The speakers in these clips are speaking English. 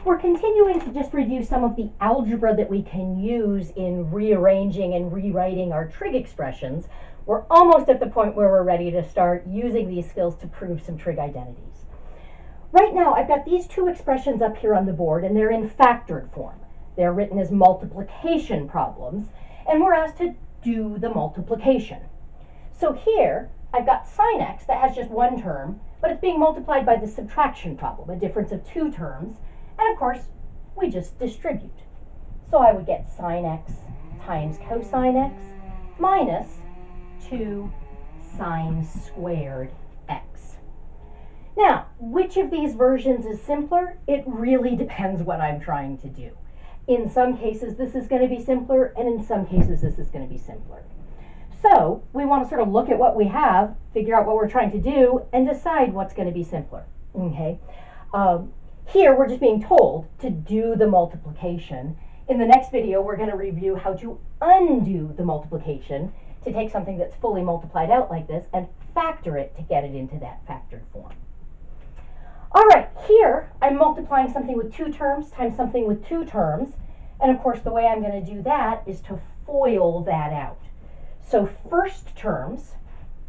We're continuing to just review some of the algebra that we can use in rearranging and rewriting our trig expressions. We're almost at the point where we're ready to start using these skills to prove some trig identities. Right now, I've got these two expressions up here on the board, and they're in factored form. They're written as multiplication problems, and we're asked to do the multiplication. So here, I've got sine x that has just one term, but it's being multiplied by the subtraction problem, a difference of two terms, and of course, we just distribute. So I would get sine x times cosine x minus 2 sine squared x. Now, which of these versions is simpler? It really depends what I'm trying to do. In some cases, this is going to be simpler, and in some cases, this is going to be simpler. So we want to sort of look at what we have, figure out what we're trying to do, and decide what's going to be simpler. Okay. Here, we're just being told to do the multiplication. In the next video, we're going to review how to undo the multiplication to take something that's fully multiplied out like this and factor it to get it into that factored form. All right, here I'm multiplying something with two terms times something with two terms. And of course, the way I'm going to do that is to FOIL that out. So first terms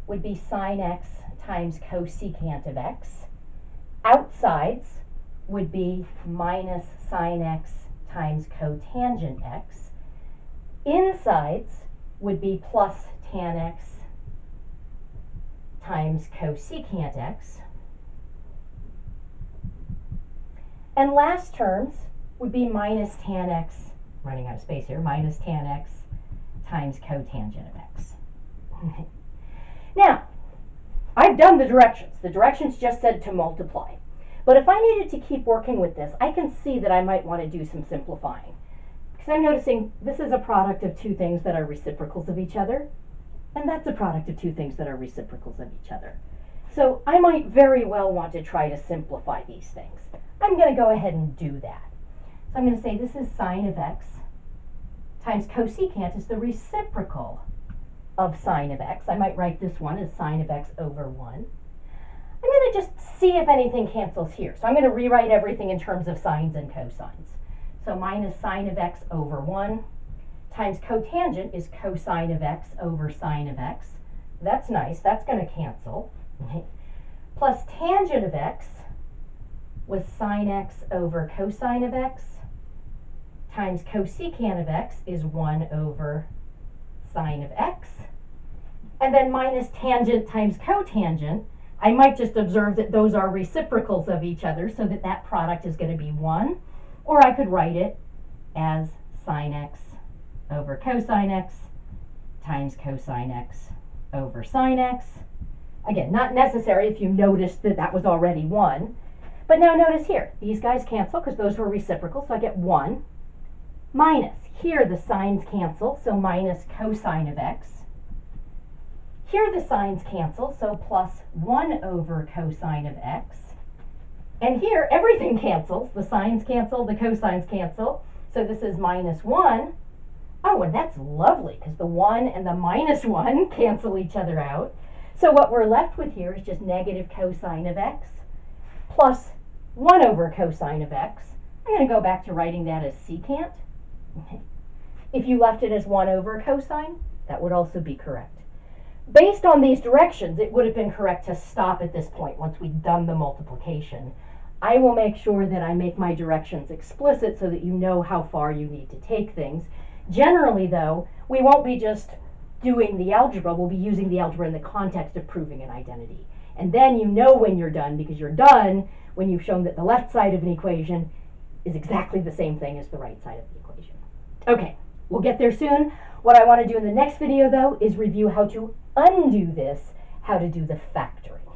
would be sine x times cosecant of x. Outsides would be minus sine x times cotangent x. Insides would be plus tan x times cosecant x. And last terms would be minus tan x, running out of space here, minus tan x times cotangent of x. Now, I've done the directions. The directions just said to multiply. But if I needed to keep working with this, I can see that I might want to do some simplifying. Because I'm noticing this is a product of two things that are reciprocals of each other, and that's a product of two things that are reciprocals of each other. So I might very well want to try to simplify these things. I'm going to go ahead and do that. So I'm going to say this is sine of x times cosecant is the reciprocal of sine of x. I might write this one as sine of x over 1. I'm going to just see if anything cancels here. So I'm going to rewrite everything in terms of sines and cosines. So minus sine of x over 1 times cotangent is cosine of x over sine of x. That's nice. That's going to cancel. Plus tangent of x was sine x over cosine of x times cosecant of x is 1 over sine of x. And then minus tangent times cotangent, I might just observe that those are reciprocals of each other so that that product is going to be 1. Or I could write it as sine x over cosine x times cosine x over sine x. Again, not necessary if you noticed that that was already 1. But now notice here, these guys cancel because those were reciprocal, so I get 1. Minus, here the sines cancel, so minus cosine of x. Here the sines cancel, so plus 1 over cosine of x. And here everything cancels. The sines cancel, the cosines cancel. So this is minus 1. Oh, and that's lovely because the 1 and the minus 1 cancel each other out. So what we're left with here is just negative cosine of x plus 1 over cosine of x. I'm going to go back to writing that as secant. If you left it as 1 over cosine, that would also be correct. Based on these directions, it would have been correct to stop at this point once we'd done the multiplication. I will make sure that I make my directions explicit so that you know how far you need to take things. Generally, though, we won't be just doing the algebra. We'll be using the algebra in the context of proving an identity. And then you know when you're done, because you're done when you've shown that the left side of an equation is exactly the same thing as the right side of the equation. Okay, we'll get there soon. What I want to do in the next video, though, is review how to undo this, how to do the factoring.